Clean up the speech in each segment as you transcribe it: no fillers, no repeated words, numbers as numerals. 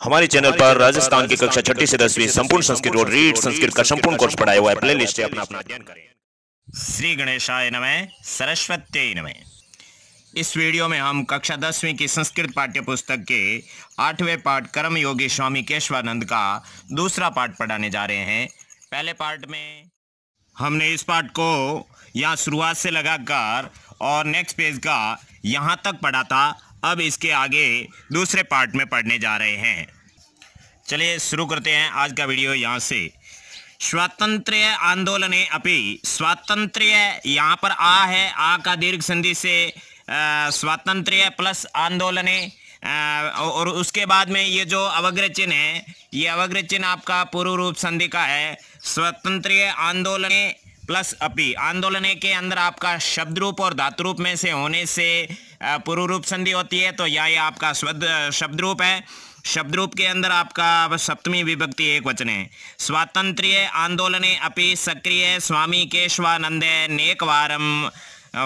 हमारे चैनल पर राजस्थान की कक्षा 6ठी से 10वीं संपूर्ण संस्कृत और रीड संस्कृत का संपूर्ण कोर्स पढ़ाया हुआ है। प्ले लिस्ट से अपना अध्ययन करें। श्री गणेशाय नमः, सरस्वत्यै नमः। इस वीडियो में हम कक्षा 10वीं की संस्कृत पाठ्य पुस्तक के 8वें पाठ कर्मयोगी स्वामी केशवानंद का दूसरा पाठ पढ़ाने जा रहे हैं। पहले पाठ में हमने इस पाठ को यहाँ शुरुआत से लगाकर और नेक्स्ट पेज का यहाँ तक पढ़ा था। अब इसके आगे दूसरे पार्ट में पढ़ने जा रहे हैं। चलिए शुरू करते हैं आज का वीडियो यहाँ से। स्वातंत्र्य आंदोलने अपि, स्वातंत्र्य यहाँ पर आ है, आ का दीर्घ संधि से स्वातंत्र्य प्लस आंदोलने, और उसके बाद में ये जो अवग्रह चिन्ह है, ये अवग्रह चिन्ह आपका पूर्व रूप संधि का है। स्वतंत्र्य आंदोलने प्लस अपि, आंदोलने के अंदर आपका शब्द रूप और धातु रूप में से होने से पूर्व रूप संधि होती है, तो यह आपका शब्द रूप है। शब्द रूप के अंदर आपका सप्तमी विभक्ति एक वचन है। स्वातंत्र्य आंदोलने अपि सक्रिय स्वामी केशवानंदे नेकवारम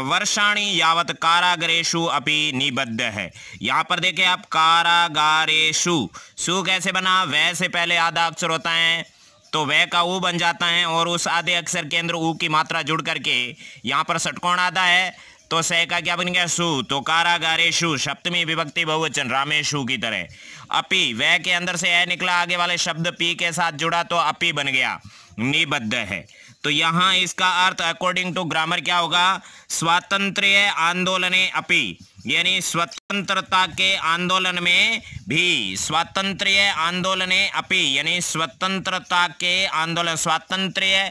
वर्षाणि यावत कारागारेषु अपि निबद्ध है। यहाँ पर देखें आप, कारागारेषु, सु कैसे बना, वह से पहले आधा अक्षर होता है तो वह का ऊ बन जाता है, और उस आधे अक्षर के अंदर ऊ की मात्रा जुड़ करके यहाँ पर षटकोण आधा है तो सह का क्या बन गया, सु। तो कारागारेषु सप्तमी विभक्ति बहुवचन रामेशु की तरह। अपि, वह के अंदर से ए निकला, आगे वाले शब्द पी के साथ जुड़ा तो अपि बन गया, निबद्ध है। तो यहाँ इसका अर्थ अकॉर्डिंग टू ग्रामर क्या होगा, स्वातंत्र्य आंदोलने अपि, यानी स्वतंत्रता के आंदोलन में भी, स्वातंत्र्य आंदोलने अपि यानी स्वतंत्रता के आंदोलन, स्वातंत्र्य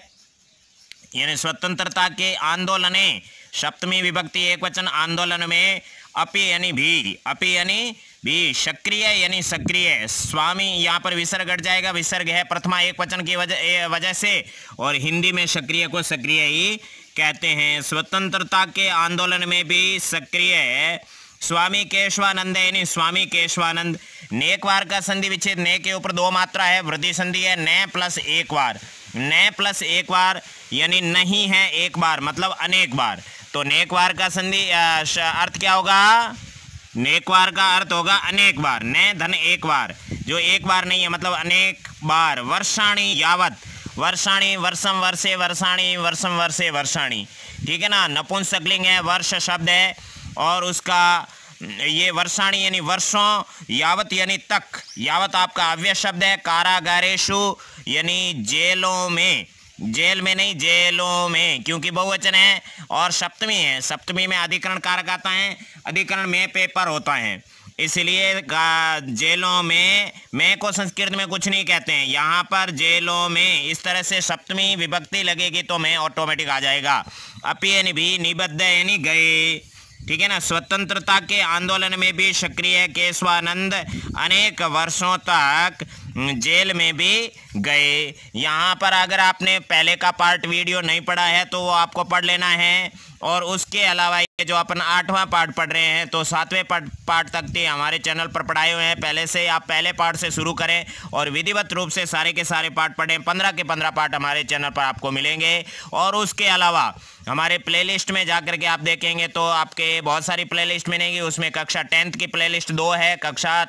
यानी स्वतंत्रता के आंदोलने सप्तमी विभक्ति एक वचन आंदोलन में, अपि यानी भी, अपि यानी भी, सक्रिय यानी सक्रिय, स्वामी यहाँ पर विसर्ग हट जाएगा, विसर्ग है प्रथमा एक वचन की वजह से, और हिंदी में सक्रिय को सक्रिय ही कहते हैं। स्वतंत्रता के आंदोलन में भी सक्रिय स्वामी केशवानंद यानी स्वामी केशवानंद। नेकवार का संधि विच्छेद, ने के ऊपर दो मात्रा है, वृद्धि संधि है, ने प्लस एक बार, ने प्लस एक बार यानी नहीं है एक बार, मतलब अनेक बार। तो नेकवार का संधि अर्थ क्या होगा, नेकवार का अर्थ होगा अनेक बार, ने धन एक बार, जो एक बार नहीं है मतलब अनेक बार। वर्षाणी यावत, वर्षाणी वर्षम वर्षे वर्षाणी, वर्षम वर्षे वर्षाणी, ठीक है ना। नपुंसकलिंग है, वर्ष शब्द है, और उसका ये वर्षाणी यानी वर्षों, यावत यानी तक, यावत आपका अव्यय शब्द है। कारागारेषु यानी जेलों में, जेल में नहीं जेलों में, क्योंकि बहुवचन है और सप्तमी है, सप्तमी में अधिकरण कारक आता है, अधिकरण में पेपर होता है, इसलिए जेलों में को संस्कृत में कुछ नहीं कहते हैं, यहाँ पर जेलों में इस तरह से सप्तमी विभक्ति लगेगी तो में ऑटोमेटिक आ जाएगा। अपि यानी भी, निबद्ध यानी गए, ठीक है ना। स्वतंत्रता के आंदोलन में भी सक्रिय केशवानंद अनेक वर्षों तक जेल में भी गए। यहाँ पर अगर आपने पहले का पार्ट वीडियो नहीं पढ़ा है तो वो आपको पढ़ लेना है, और उसके अलावा ये जो अपन 8वां पार्ट पढ़ रहे हैं तो 7वें पार्ट तक के हमारे चैनल पर पढ़ाए हुए हैं। पहले से आप पहले पार्ट से शुरू करें और विधिवत रूप से सारे के सारे पार्ट पढ़ें। 15 के 15 पार्ट हमारे चैनल पर आपको मिलेंगे, और उसके अलावा हमारे प्लेलिस्ट में जाकर के आप देखेंगे तो आपके बहुत सारी प्लेलिस्ट मिलेंगी। उसमें कक्षा 10th की प्लेलिस्ट 2 है, कक्षा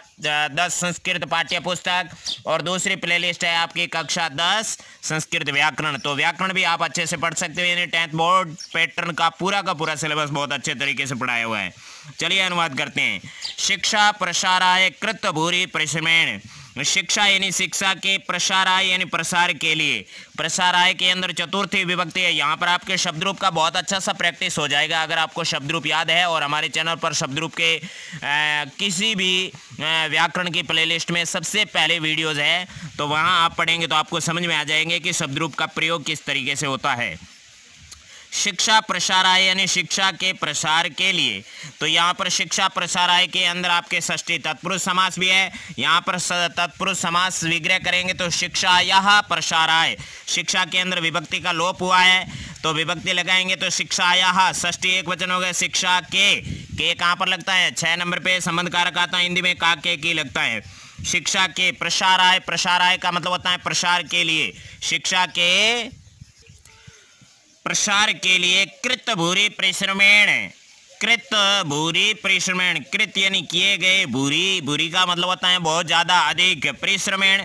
10 संस्कृत पाठ्य पुस्तक, और दूसरी प्लेलिस्ट है आपकी कक्षा 10 संस्कृत व्याकरण। तो व्याकरण भी आप अच्छे से पढ़ सकते हैं, 10th बोर्ड पैटर्न का पूरा सिलेबस बहुत अच्छे तरीके से पढ़ाया हुआ है। चलिए अनुवाद करते हैं। शिक्षा प्रसाराय कृत भूरि परिश्रमेण, शिक्षा यानी शिक्षा के प्रसाराय यानी प्रसार के लिए, प्रसाराय के अंदर चतुर्थी विभक्ति है। यहाँ पर आपके शब्द रूप का बहुत अच्छा सा प्रैक्टिस हो जाएगा अगर आपको शब्द रूप याद है, और हमारे चैनल पर शब्द रूप के किसी भी व्याकरण की प्लेलिस्ट में सबसे पहले वीडियोज है, तो वहाँ आप पढ़ेंगे तो आपको समझ में आ जाएंगे कि शब्द रूप का प्रयोग किस तरीके से होता है। शिक्षा प्रसाराय यानी शिक्षा के प्रसार के लिए, तो यहाँ पर शिक्षा प्रसाराय के अंदर आपके षष्ठी तत्पुरुष समास भी है। यहाँ पर तत्पुरुष समास विग्रह करेंगे तो शिक्षा यह प्रसाराय, शिक्षा के अंदर विभक्ति का लोप हुआ है तो विभक्ति लगाएंगे तो शिक्षा यह, षष्ठी एक वचन हो गया। शिक्षा के कहाँ पर लगता है, 6 नंबर पे संबंध कारक आता है, हिंदी में का के की लगता है। शिक्षा के प्रसाराय, प्रसाराय का मतलब होता है प्रसार के लिए, शिक्षा के प्रसार के लिए कृत भूरि परिश्रमेण, कृत भूरी परिश्रमेण, कृत यानी किए गए, भूरी, भूरी का मतलब होता है बहुत ज्यादा, अधिक, परिश्रमेण,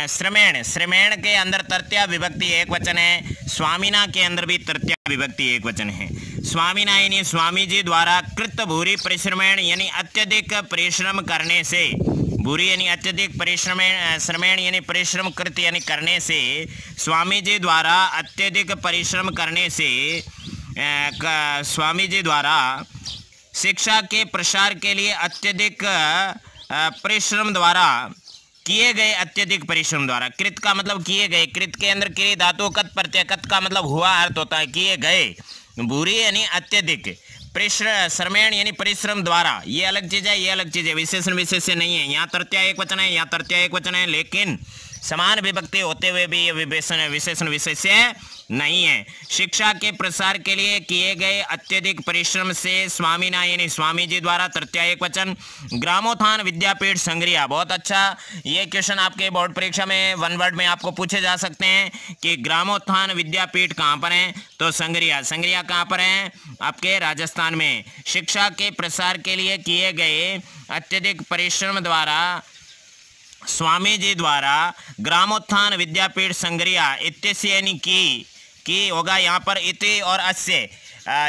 श्रमेण, श्रमेण के अंदर तृतीया विभक्ति एक वचन है, स्वामीना के अंदर भी तृतीया विभक्ति एक वचन है। स्वामीना यानी स्वामी जी द्वारा, कृत भूरी परिश्रमेण यानी अत्यधिक परिश्रम करने से, भूरी यानी अत्यधिक परिश्रमेण, श्रमेण यानी परिश्रम, कृत यानी करने से, स्वामी जी द्वारा अत्यधिक परिश्रम करने से, स्वामी जी द्वारा शिक्षा के प्रसार के लिए अत्यधिक परिश्रम द्वारा, किए गए, अत्यधिक परिश्रम द्वारा, कृत का मतलब किए गए, कृत के अंदर क्रिया धातु कत प्रत्यय, कत का मतलब हुआ अर्थ होता है किए गए, भूरी यानी अत्यधिक, श्रमेण यानी परिश्रम द्वारा, ये अलग चीज है, ये अलग चीज है, विशेषण विशेष्य नहीं है, यहाँ तृतीया एक वचन है, यहाँ तृतीया एक वचन है, लेकिन समान विभक्ति होते हुए भी ये विशेषण विशेष्य नहीं है। शिक्षा के प्रसार के लिए किए गए अत्यधिक परिश्रम से, स्वामीना यानी स्वामी जी द्वारा, तृतीया एक वचन। ग्रामोत्थान विद्यापीठ संग्रिया, बहुत अच्छा, ये क्वेश्चन आपके बोर्ड परीक्षा में वन वर्ड में आपको पूछे जा सकते हैं कि ग्रामोत्थान विद्यापीठ कहाँ पर है, तो संग्रिया, संग्रिया कहाँ पर है, आपके राजस्थान में। शिक्षा के प्रसार के लिए किए गए अत्यधिक परिश्रम द्वारा, स्वामी जी द्वारा, ग्रामोत्थान विद्यापीठ संग्रिया, इत्यादि यानी की होगा यहाँ पर, इति और अस्य,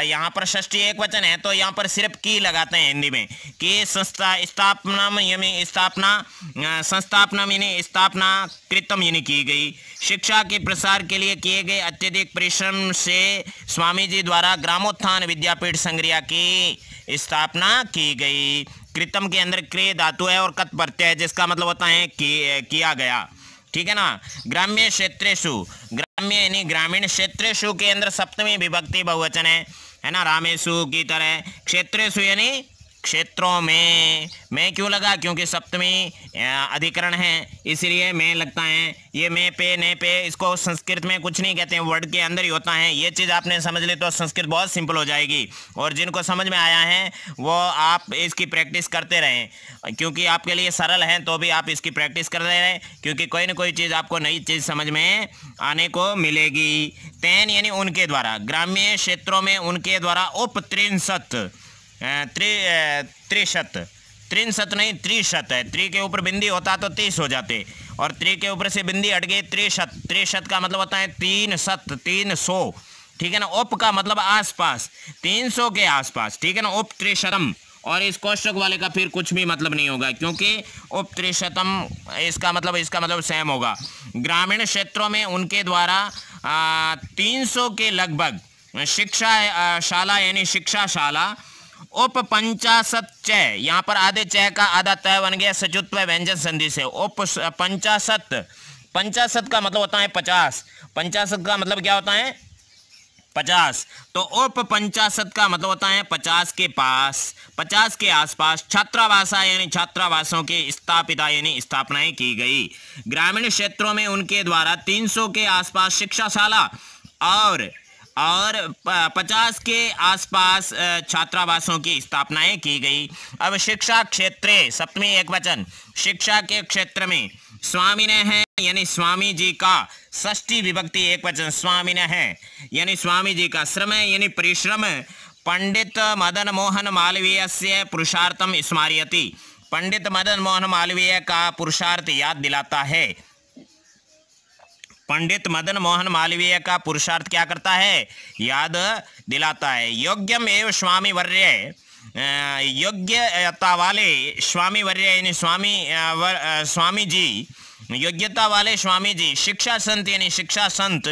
यहाँ पर षष्ठी एक वचन है तो यहाँ पर सिर्फ की लगाते हैं हिंदी में, कि संस्था, स्थापनम यानी स्थापना, संस्थापनम यानी स्थापना, कृतम यानी की गई। शिक्षा के प्रसार के लिए किए गए अत्यधिक परिश्रम से स्वामी जी द्वारा ग्रामोत्थान विद्यापीठ संग्रिया की स्थापना की गई। कृतम के अंदर क्रिय धातु है और कत प्रत्यय है, जिसका मतलब होता है किया गया, ठीक है ना। ग्राम्य क्षेत्रेषु, ग्राम्य यानी ग्रामीण, क्षेत्रेषु के अंदर सप्तमी विभक्ति बहुवचन है ना, रामेषु की तरह। क्षेत्रेषु यानी क्षेत्रों में, मैं क्यों लगा, क्योंकि सप्तमी अधिकरण है इसलिए मैं लगता है। ये मैं पे, ने पे, इसको संस्कृत में कुछ नहीं कहते हैं, वर्ड के अंदर ही होता है। ये चीज़ आपने समझ ली तो संस्कृत बहुत सिंपल हो जाएगी, और जिनको समझ में आया है वो आप इसकी प्रैक्टिस करते रहें, क्योंकि आपके लिए सरल है तो भी आप इसकी प्रैक्टिस करते रहें, क्योंकि कोई ना कोई चीज़ आपको नई चीज़ समझ में आने को मिलेगी। तेन यानी उनके द्वारा, ग्राम्य क्षेत्रों में उनके द्वारा, उपत्रिंशत, त्रिशत, त्रिशत नहीं त्रिशत है, त्रि के ऊपर बिंदी होता तो 30 हो जाते, और त्रि के ऊपर से बिंदी हट गई, त्रिशत, त्रिशत का मतलब होता है 300, 300, ठीक है ना। उप का मतलब आसपास, 300 के आसपास, ठीक है ना, उप त्रिशतम, और इस कोष्टक वाले का फिर कुछ भी मतलब नहीं होगा, क्योंकि उप त्रिशतम इसका मतलब सेम होगा। ग्रामीण क्षेत्रों में उनके द्वारा 300 के लगभग शिक्षा शाला यानी शिक्षा शाला, उप 50 चय, यहाँ पर आधे चय का आधा तय बन गया, सचुत्व व्यंजन संधि से। उप 50, 50 का मतलब होता है 50, 50 का मतलब क्या होता है 50, तो उप 50 का मतलब होता है 50 के पास, 50 के आसपास। छात्रावासा यानी छात्रावासों के स्थापिता यानी स्थापनाएं की गई। ग्रामीण क्षेत्रों में उनके द्वारा 300 के आसपास शिक्षाशाला और 50 के आसपास छात्रावासों की स्थापनाएं की गई। अब शिक्षा क्षेत्रे, सप्तमी एक वचन, शिक्षा के क्षेत्र में स्वामी ने है यानी स्वामी जी का, षष्ठी विभक्ति एक वचन, स्वामी ने है यानी स्वामी जी का। श्रम यानी परिश्रम, पंडित मदन मोहन मालवीय से पुरुषार्थम स्मारयति, पंडित मदन मोहन मालवीय का पुरुषार्थ याद दिलाता है। पंडित मदन मोहन मालवीय का पुरुषार्थ क्या करता है, याद दिलाता है। योग्यम एवं स्वामी वर्य, योग्यता वाले स्वामी वर्य यानी स्वामी जी, योग्यता वाले स्वामी जी। शिक्षा संत यानी शिक्षा संत,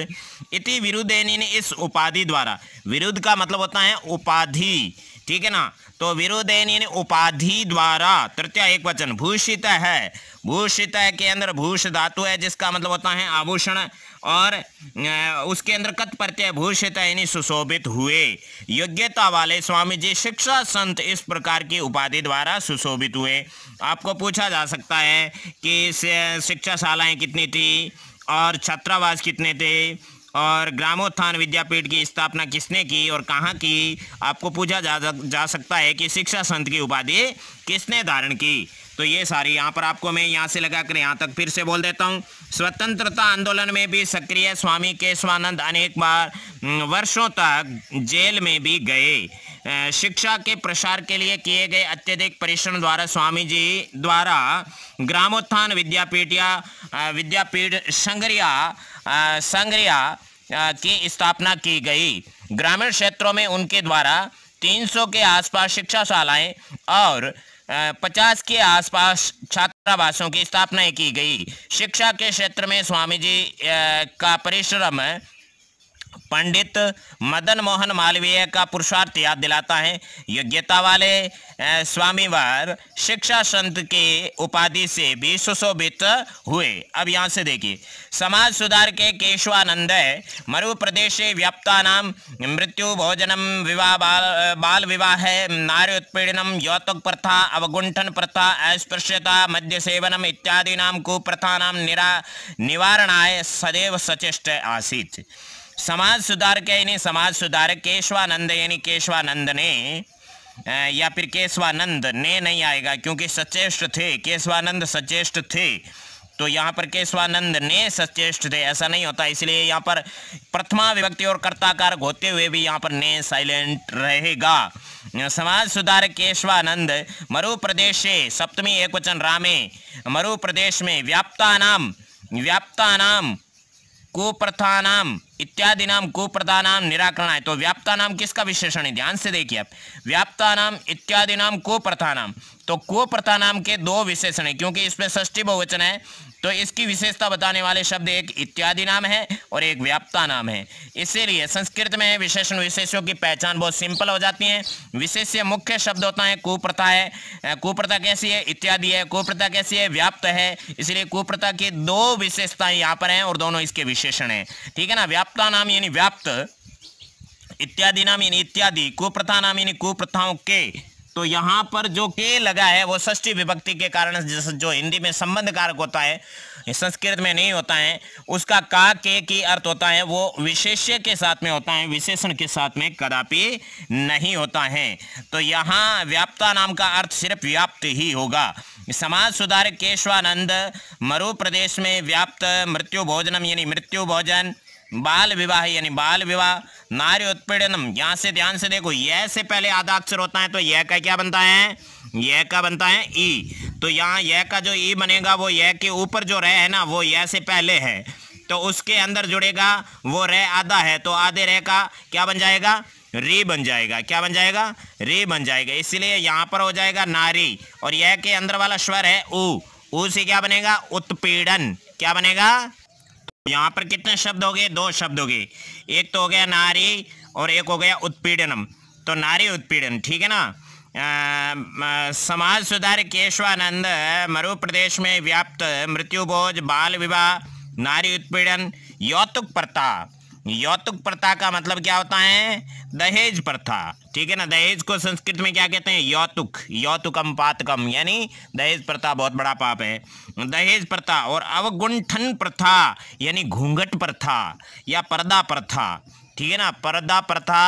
इति विरुद्धेनी इस उपाधि द्वारा, विरुद्ध का मतलब होता है उपाधि, ठीक है ना, तो विरुद्धेनी उपाधि द्वारा, तृतीया एक वचन, भूषित है, भूषित है के अंदर भूष धातु है जिसका मतलब होता है आभूषण, और उसके अंदर कत प्रत्यय, भूषित यानी सुशोभित हुए। योग्यता वाले स्वामी जी शिक्षा संत इस प्रकार की उपाधि द्वारा सुशोभित हुए। आपको पूछा जा सकता है कि शिक्षाशालाएं कितनी थी और छात्रावास कितने थे, और ग्रामोत्थान विद्यापीठ की स्थापना किसने की और कहाँ की। आपको पूछा जा सकता है कि शिक्षा संत की उपाधि किसने धारण की। तो ये सारी यहाँ पर आपको मैं यहाँ से लगा कर यहाँ तक फिर से बोल देता हूँ। स्वतंत्रता आंदोलन में भी सक्रिय स्वामी केशवानंद अनेक बार वर्षों तक जेल में भी गए। शिक्षा के प्रसार के लिए किए गए अत्यधिक परिश्रम द्वारा स्वामी जी द्वारा ग्रामोत्थान विद्यापीठ संग्रिया की स्थापना की गई। ग्रामीण क्षेत्रों में उनके द्वारा 300 के आसपास शिक्षाशालाएं और 50 के आसपास छात्रावासों की स्थापना की गई। शिक्षा के क्षेत्र में स्वामी जी का परिश्रम पंडित मदन मोहन मालवीय का पुरुषार्थ याद दिलाता है। योग्यता वाले स्वामीवार शिक्षा संत के उपाधि से भी सुशोभित हुए। अब यहाँ से देखिए, समाज सुधार के केशवानंद मरु प्रदेश व्याप्तानाम मृत्यु भोजनम विवाह बाल विवाह नारी उत्पीड़नम यौतुक प्रथा अवगुंठन प्रथा अस्पृश्यता मद्य सेवनम इत्यादि नाम कुप्रथानाम निवारणाय सदैव सचेष्ट आसीत्। समाज सुधार के यानी समाज सुधारक केशवानंद यानी केशवानंद ने या फिर केशवानंद ने नहीं आएगा क्योंकि सचेष्ट थे, केशवानंद सचेष्ट थे, तो यहाँ पर केशवानंद ने सचेष्ट थे ऐसा नहीं होता, इसलिए यहाँ पर प्रथमा विभक्ति और कर्ताकारक होते हुए भी यहाँ पर ने साइलेंट रहेगा। समाज सुधारक केशवानंद मरु प्रदेश सप्तमी एकवचन रामे मरु प्रदेश में व्याप्तानाम कुप्रथानाम इत्यादि नाम कुप्रथानाम निराकरण है। तो व्याप्तानाम किसका विशेषण है, ध्यान से देखिए आप, व्याप्तानाम इत्यादि नाम कुप्रथानाम, तो कुप्रथानाम के दो विशेषण है क्योंकि इसमें षष्ठी बहुवचन है, तो इसकी विशेषता बताने वाले शब्द एक इत्यादि नाम है और एक व्याप्ता नाम है। इसीलिए संस्कृत में विशेषण विशेषों की पहचान बहुत सिंपल हो जाती है। विशेष्य मुख्य शब्द होता है, कुप्रथा है, कुप्रथा कैसी है, इत्यादि है, कुप्रथा कैसी है, व्याप्त है, इसलिए कुप्रथा की दो विशेषताएं यहाँ पर हैं और दोनों इसके विशेषण हैं, ठीक है ना। व्याप्ता नाम यानी व्याप्त, इत्यादि नाम यानी इत्यादि, कुप्रथा नाम यानी कुप्रथाओं के, तो यहाँ पर जो के लगा है वो षष्ठी विभक्ति के कारण जो हिंदी में संबंध कारक होता है संस्कृत में नहीं होता है, उसका का के की अर्थ होता है वो विशेष्य के साथ में होता है, विशेषण के साथ में कदापि नहीं होता है। तो यहाँ व्याप्ता नाम का अर्थ सिर्फ व्याप्त ही होगा। समाज सुधारक केशवानंद मरु प्रदेश में व्याप्त मृत्यु भोजनम यानी मृत्यु भोजन, बाल विवाह यानी बाल विवाह, नारी उत्पीड़नम, यहाँ से ध्यान से देखो, यह से पहले आधा अक्षर होता है तो यह का क्या बनता है, यह का बनता है ई, तो यहाँ यह का जो ई बनेगा वो यह के ऊपर जो रह है ना वो यह से पहले है, तो उसके अंदर जुड़ेगा वो रह आधा है, तो आधे रह का क्या बन जाएगा, री बन जाएगा, क्या बन जाएगा, री बन जाएगा, इसलिए यहाँ पर हो जाएगा नारी, और यह के अंदर वाला स्वर है ऊ से क्या बनेगा, उत्पीड़न, क्या बनेगा। यहाँ पर कितने शब्द हो गए, दो शब्द हो गए, एक तो हो गया नारी और एक हो गया उत्पीड़नम, तो नारी उत्पीड़न, ठीक है ना। समाज सुधारक केशवानंद मरु प्रदेश में व्याप्त मृत्युभोज, बाल विवाह, नारी उत्पीड़न, यौतुक प्रथा, यौतुक प्रथा का मतलब क्या होता है, दहेज प्रथा, ठीक है ना। दहेज को संस्कृत में क्या कहते हैं, यौतुक, यौतुकम पातकम, यानी दहेज प्रथा बहुत बड़ा पाप है, दहेज प्रथा। और अवगुंठन प्रथा यानी घूंघट प्रथा या पर्दा प्रथा, ठीक है ना। पर्दा प्रथा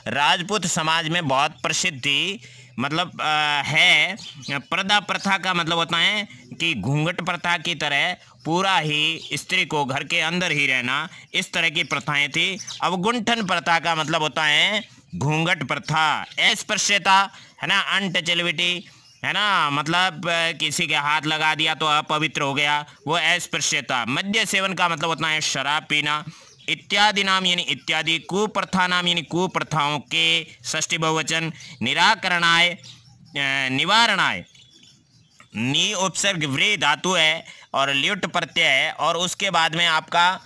राजपूत समाज में बहुत प्रसिद्ध थी, मतलब है। पर्दा प्रथा का मतलब होता है कि घूंघट प्रथा की तरह पूरा ही स्त्री को घर के अंदर ही रहना, इस तरह की प्रथाएं थी। अवगुंठन प्रथा का मतलब होता है घूंघट प्रथा। अस्पृश्यता है ना, अनटचेबिलिटी है ना, मतलब किसी के हाथ लगा दिया तो अपवित्र हो गया, वो अस्पृश्यता। मद्य सेवन का मतलब होता है शराब पीना। इत्यादि नाम यानी इत्यादि, कुप्रथा नाम यानी कुप्रथाओं के षष्ठी बहुवचन। निराकरणाय निवारणाय, नी उपसर्ग व्री धातु है और ल्युट प्रत्यय है, और उसके बाद में आपका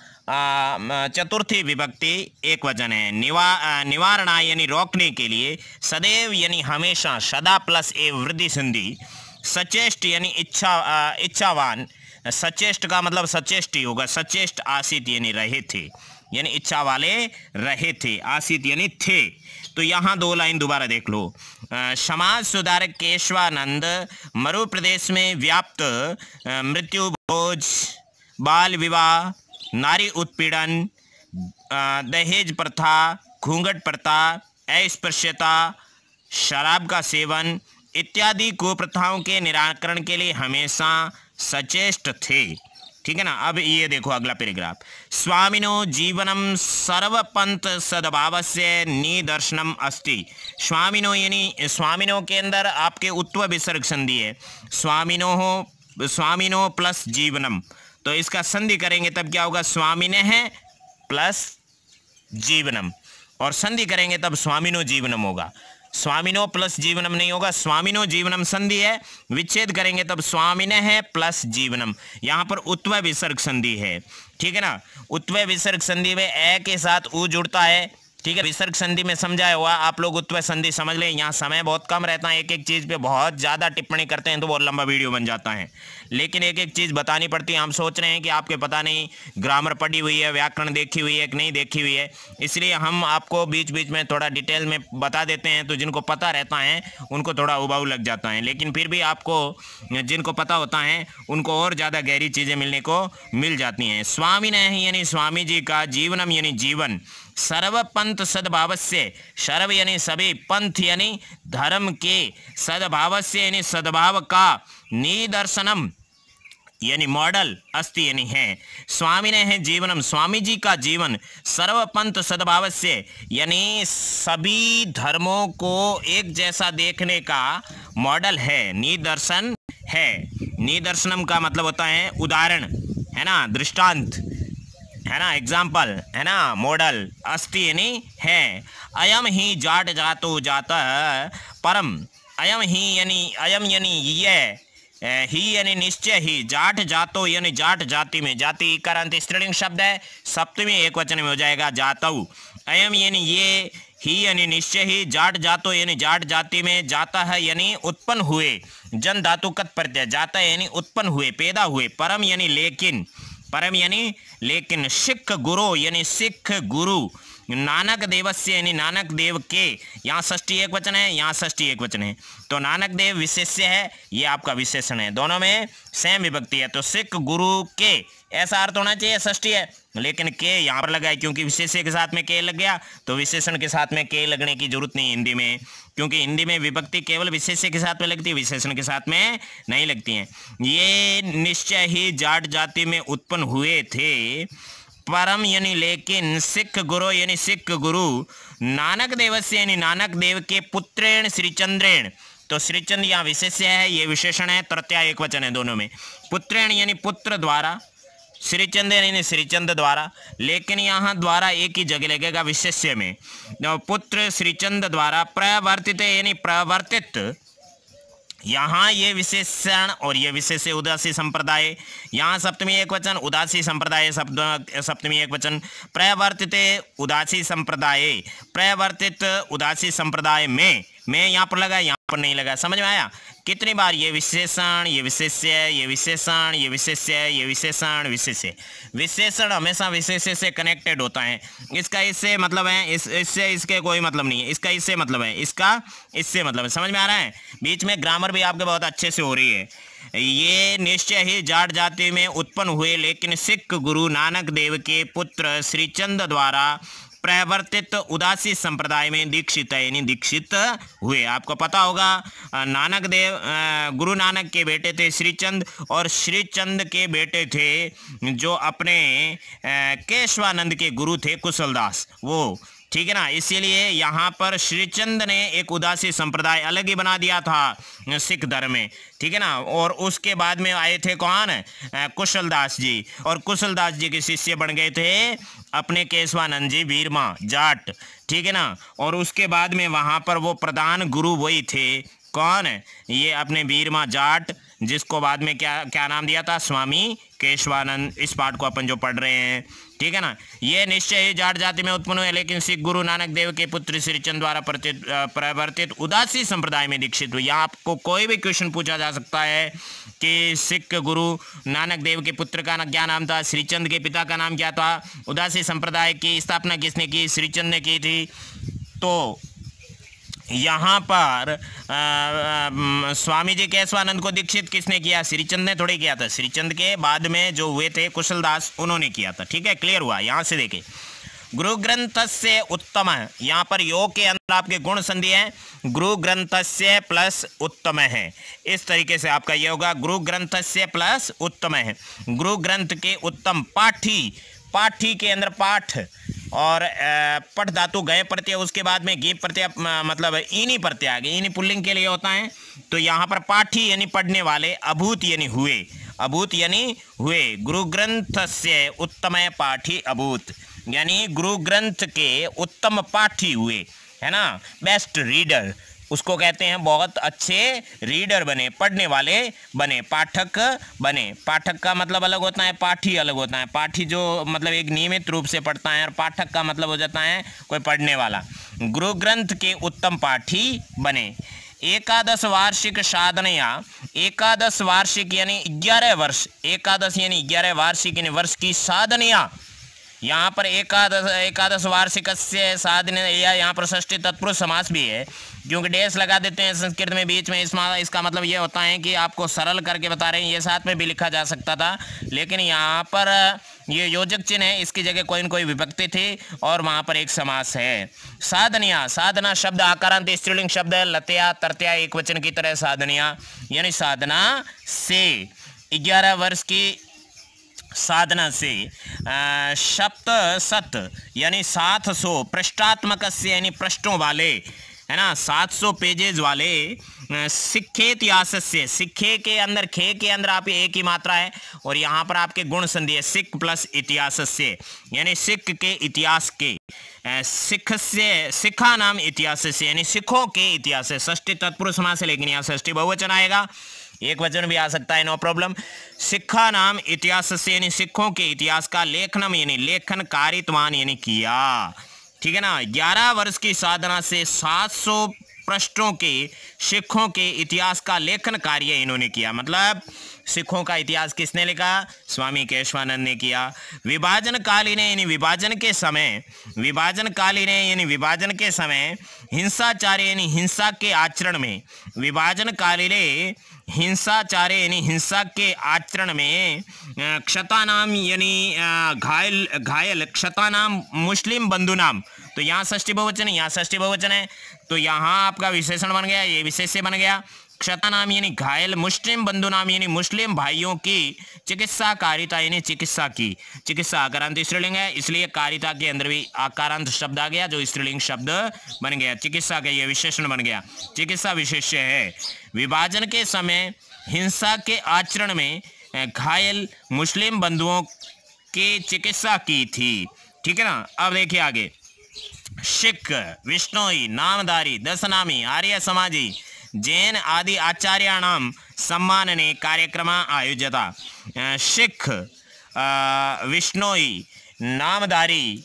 चतुर्थी विभक्ति एक वचन है। निवारणा यानी रोकने के लिए। सदैव यानी हमेशा, सदा प्लस ए वृद्धि संधि। सचेष्ट यानी इच्छावान, सचेष्ट का मतलब सचेष्ट ही होगा, सचेष्ट आसित यानी रहे थे, यानी इच्छा वाले रहे थे, आसित यानी थे। तो यहाँ दो लाइन दोबारा देख लो। समाज सुधारक केशवानंद मरु प्रदेश में व्याप्त मृत्यु भोज, बाल विवाह, नारी उत्पीड़न, दहेज प्रथा, घूंघट प्रथा, अस्पृश्यता, शराब का सेवन इत्यादि कुप्रथाओं के निराकरण के लिए हमेशा सचेष्ट थे। ठीक है ना। अब ये देखो अगला पैराग्राफ, स्वामिनो जीवनम सर्वपंथ सद्भावस्य निदर्शनम अस्ति। स्वामिनो यानी स्वामिनो के अंदर आपके उत्व विसर्ग संधि है, स्वामिनो प्लस जीवनम, तो इसका संधि करेंगे तब क्या होगा, स्वामिने है प्लस जीवनम, और संधि करेंगे तब स्वामिनो जीवनम होगा। स्वामिनो प्लस जीवनम नहीं होगा, स्वामिनो जीवनम संधि है, विच्छेद करेंगे तब स्वामिने है प्लस जीवनम। यहाँ पर उत्व विसर्ग संधि है, ठीक है ना। उत्व विसर्ग संधि में ए के साथ उ जुड़ता है, ठीक है। विसर्ग संधि में समझाया हुआ, आप लोग उत्व संधि समझ लें। यहाँ समय बहुत कम रहता है, एक एक चीज़ पे बहुत ज़्यादा टिप्पणी करते हैं तो बहुत लंबा वीडियो बन जाता है, लेकिन एक एक चीज़ बतानी पड़ती है। हम सोच रहे हैं कि आपके पता नहीं ग्रामर पढ़ी हुई है, व्याकरण देखी हुई है कि नहीं देखी हुई है, इसलिए हम आपको बीच बीच में थोड़ा डिटेल में बता देते हैं, तो जिनको पता रहता है उनको थोड़ा उबाऊ लग जाता है, लेकिन फिर भी आपको जिनको पता होता है उनको और ज़्यादा गहरी चीज़ें मिलने को मिल जाती हैं। स्वामी ने यानी स्वामी जी का, जीवनम यानी जीवन, सर्व पंथ सद्भाव से, सर्व यानी सभी, पंथ यानी धर्म के, सद्भाव से यानी सद्भाव का, निदर्शनम यानी मॉडल, अस्ति यानी है। स्वामी ने है जीवनम, स्वामी जी का जीवन, सर्व पंथ सद्भाव से यानी सभी धर्मों को एक जैसा देखने का मॉडल है, निदर्शन है। निदर्शनम का मतलब होता है उदाहरण, है ना, दृष्टांत, है ना, एग्जाम्पल, है ना, मॉडल, अस्ति यानी है। अयम ही जाट जातो जाता परम, अयम ही यानी अयम यानी ये, ही यानी निश्चय ही, जाट जातो यानी जाट जाति में, जाति इकारांत स्त्रीलिंग शब्द है, सप्तमी एक वचन में हो जाएगा जातऊ। अयम यानी ये, ही यानी निश्चय ही, जाट जातो यानी जाट जाति में, जाता है यानी उत्पन्न हुए, जन धातु कत प्रत्यय, जाता है यानी उत्पन्न हुए, पैदा हुए, परम यानी लेकिन, परम यानी लेकिन, सिख गुरु यानी सिख गुरु, नानक देवस्य यानी नानक देव के, यहाँ षष्ठी एक वचन है, यहाँ षष्ठी एक वचन है, तो नानक देव विशेष्य है, ये आपका विशेषण है, दोनों में सेम विभक्ति है, तो सिख गुरु के ऐसा अर्थ होना चाहिए, षष्ठी है, लेकिन के यहाँ पर लगा है क्योंकि विशेष्य के साथ में के लग गया, तो विशेषण के साथ में के लगने की जरूरत नहीं हिंदी में, क्योंकि हिंदी में विभक्ति केवल विशेष्य के साथ में लगती है, विशेषण के साथ में नहीं लगती है। ये निश्चय ही जाट जाति में उत्पन्न हुए थे, परम यानी लेकिन, सिख गुरु यानी सिख गुरु, नानक देवस्य यानी नानक देव के, पुत्रेण श्रीचंद्रेण, तो श्रीचंद यहाँ विशेष्य है, ये विशेषण है, तृतीया एक वचन है दोनों में, पुत्रेण यानी पुत्र द्वारा, श्रीचंद यानी श्रीचंद द्वारा, लेकिन यहाँ द्वारा एक ही जगह लगेगा विशेष्य में, पुत्र श्रीचंद द्वारा, प्रवर्तित यानी प्रवर्तित, यहाँ ये विशेषण और ये विशेष्य उदासी संप्रदाय, यहाँ सप्तमी एक वचन, उदासी संप्रदाय सप्तमी एक वचन, प्रवर्तित उदासी संप्रदाय, प्रवर्तित उदासी संप्रदाय में यहाँ पर लगा, यहाँ पर नहीं लगा, समझ में आया। कितनी बार ये विशेषण, ये विशेष्य, ये विशेषण, ये विशेष्य, ये विशेषण, विशेष्य, विशेषण हमेशा विशेष्य से कनेक्टेड होता है, इसका इससे मतलब है, इससे इसके कोई मतलब नहीं है, इसका इससे मतलब है, इसका इससे मतलब है, समझ में आ रहा है। बीच में ग्रामर भी आपके बहुत अच्छे से हो रही है। ये निश्चय ही जाट जाति में उत्पन्न हुए, लेकिन सिख गुरु नानक देव के पुत्र श्रीचंद द्वारा प्रवर्तित उदासी संप्रदाय में दीक्षित यानी दीक्षित हुए। आपको पता होगा नानक देव, गुरु नानक के बेटे थे श्रीचंद, और श्रीचंद के बेटे थे जो अपने केशवानंद के गुरु थे कुशलदास, वो, ठीक है ना। इसीलिए यहाँ पर श्रीचंद ने एक उदासी संप्रदाय अलग ही बना दिया था सिख धर्म में, ठीक है ना। और उसके बाद में आए थे कौन, कुशलदास जी, और कुशलदास जी के शिष्य बन गए थे अपने केशवानंद जी बीरमा जाट, ठीक है ना। और उसके बाद में वहाँ पर वो प्रधान गुरु वही थे, कौन, ये अपने बीरमा जाट, जिसको बाद में क्या नाम दिया था, स्वामी केशवानंद। इस पाठ को अपन जो पढ़ रहे हैं, ठीक है ना। ये निश्चय ही जाट जाति में उत्पन्न हुए, लेकिन सिख गुरु नानक देव के पुत्र श्रीचंद द्वारा प्रवर्तित उदासी संप्रदाय में दीक्षित हुए। यहाँ आपको कोई भी क्वेश्चन पूछा जा सकता है कि सिख गुरु नानक देव के पुत्र का क्या नाम था, श्रीचंद के पिता का नाम क्या था, उदासी संप्रदाय की स्थापना किसने की, श्रीचंद ने की थी। तो यहाँ पर स्वामी जी केशवानंद को दीक्षित किसने किया, श्रीचंद ने थोड़ी किया था, श्रीचंद के बाद में जो हुए थे कुशलदास, उन्होंने किया था, ठीक है, क्लियर हुआ। यहाँ से देखें, गुरु ग्रंथस्य उत्तम, यहाँ पर योग के अंदर आपके गुण संधि है, गुरु ग्रंथस्य प्लस उत्तम है। इस तरीके से आपका ये होगा, गुरु ग्रंथस्य प्लस उत्तम है। गुरु ग्रंथ के उत्तम, पाठी, पाठी के अंदर पाठ और पठ धातु गए प्रत्यय, उसके बाद में गी प्रत्यय, मतलब इनी प्रत्यय आ गए, इनी पुल्लिंग के लिए होता है। तो यहाँ पर पाठी यानी पढ़ने वाले, अभूत यानी हुए, अभूत यानी हुए। गुरु ग्रंथ से उत्तम पाठी अभूत, यानी गुरु ग्रंथ के उत्तम पाठी हुए, है ना, बेस्ट रीडर, उसको कहते हैं बहुत अच्छे रीडर बने, पढ़ने वाले बने, पाठक बने। पाठक का मतलब अलग होता है, पाठी अलग होता है। पाठी जो मतलब एक नियमित रूप से पढ़ता है, और पाठक का मतलब हो जाता है कोई पढ़ने वाला। गुरु ग्रंथ के उत्तम पाठी बने। एकादश वार्षिक साधनया, एकादश वार्षिक यानी 11 वर्ष, एकादश यानी 11 वार्षिक यानी वर्ष की साधनया, यहाँ पर एकादश वार्षिक से साधन, या यहाँ पर षष्ठी तत्पुरुष समास भी है, क्योंकि डेस लगा देते हैं संस्कृत में बीच में। इसका मतलब ये होता है कि आपको सरल करके बता रहे हैं, ये साथ में भी लिखा जा सकता था, लेकिन यहाँ पर ये योजक चिन्ह है, इसकी जगह कोई न कोई विभक्ति थी और वहाँ पर एक समास है। साधनिया, साधना शब्द आकारांत स्त्रीलिंग शब्द है, लतया तरतया एक वचन की तरह साधनिया, यानी साधना से 11 वर्ष की साधना से, सप्त सत यानी 700 पृष्ठात्मक से यानी पृष्ठों वाले, है ना, 700 पेजेज वाले। सिक्खे इतिहास से, सिक्खे के अंदर, खे के अंदर आप एक ही मात्रा है और यहाँ पर आपके गुण संधि है, सिख प्लस इतिहास से, यानी सिख के इतिहास के, सिख से, सिखा नाम इतिहास से यानी सिखों के इतिहास से। षष्ठी तत्पुरुष समास है, लेकिन यहाँ षष्ठी बहुवचन आएगा, एक वचन भी आ सकता है, नो प्रॉब्लम। सिखा नाम इतिहास से यानी सिखों के इतिहास का, लेखनम यानी लेखन, कारितवान यानी किया, ठीक है ना। 11 वर्ष की साधना से 700 पृष्ठों के सिखों के इतिहास का लेखन कार्य इन्होंने किया। मतलब सिखों का इतिहास किसने लिखा? स्वामी केशवानंद ने किया। विभाजन कालीन यानी विभाजन के समय, विभाजन कालीन यानी विभाजन के समय, हिंसाचार यानी हिंसा के आचरण में, विभाजन कालीन हिंसाचार यानी हिंसा के आचरण में, क्षतानाम यानी घायल क्षतानाम मुस्लिम बंधु नाम, तो यहाँ षष्ठी बहुवचन है, यहाँ षष्ठी बहुवचन है, तो यहाँ आपका विशेषण बन गया, ये विशेष्य बन गया। क्षता नाम यानी घायल, मुस्लिम बंधु नाम यानी मुस्लिम भाइयों की, चिकित्सा कारिता यानी चिकित्सा की, चिकित्सा आकारांत स्त्रीलिंग है, इसलिए कारिता के अंदर भी आकारांत शब्द आ गया जो स्त्रीलिंग शब्द बन गया, चिकित्सा का ये विशेषण बन गया, चिकित्सा विशेष्य है। विभाजन के समय हिंसा के आचरण में घायल मुस्लिम बंधुओं की चिकित्सा की थी, ठीक है ना। अब देखिए आगे, सिख, विष्णोई, नामधारी, दशनामी, आर्य समाजी, जैन आदि आचार्याणाम सम्मानने कार्यक्रम आयोजिता। सिख, विष्णोई, नामधारी,